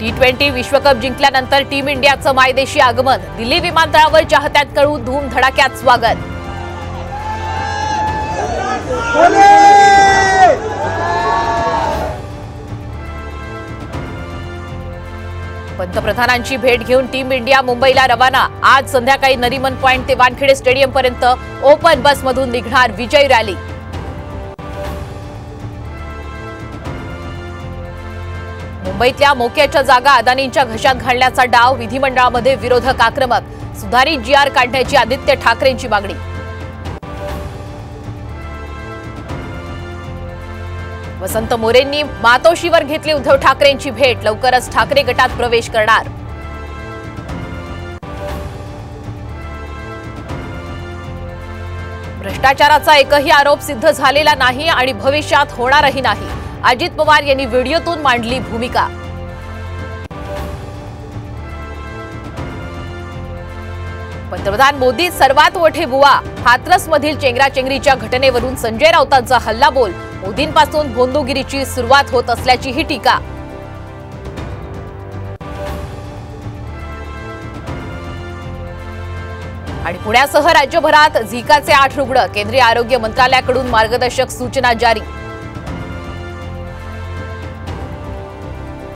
T20 विश्वकप जिंकल्यानंतर team इंडियाचं मायदेशी आगमन. दिल्ली विमानतळावर चाहत्यांकडून धूमधडाक्यात स्वागत. पंतप्रधानांची भेट घेऊन टीम इंडिया मुंबईला रवाना. आज संध्याकाळी नरीमन पॉइंट ते वानखेडे स्टेडियम पर्यंत ओपन बसमधून निघणार विजय रॅली. मुंबईतल्या मोक्याच्या जागा अदानींच्या घशात घालण्याचा डाव. विधिमंडळामध्ये विरोधक आक्रमक. सुधारित GR काढण्याची आदित्य ठाकरेंची मागणी. वसंत मोरेंनी मातोश्रीवर घेतली उद्धव ठाकरेंची भेट. लवकरच ठाकरे गटात प्रवेश करणार. भ्रष्टाचाराचा एकही आरोप सिद्ध झालेला नाही आणि भविष्यात होणारही नाही. अजित पवार यांनी व्हिडिओतून मांडली भूमिका. पंतप्रधान मोदी सर्वात मोठे बुवा. हाथरसमधील चेंगराचेंगरीच्या घटनेवरून संजय राऊतांचा हल्लाबोल. मोदींपासून भोंदूगिरीची सुरुवात होत असल्याची ही टीका. आणि पुण्यासह राज्यभरात झिकाचे 8 रुग्ण. केंद्रीय आरोग्य मंत्रालयाकडून मार्गदर्शक सूचना जारी.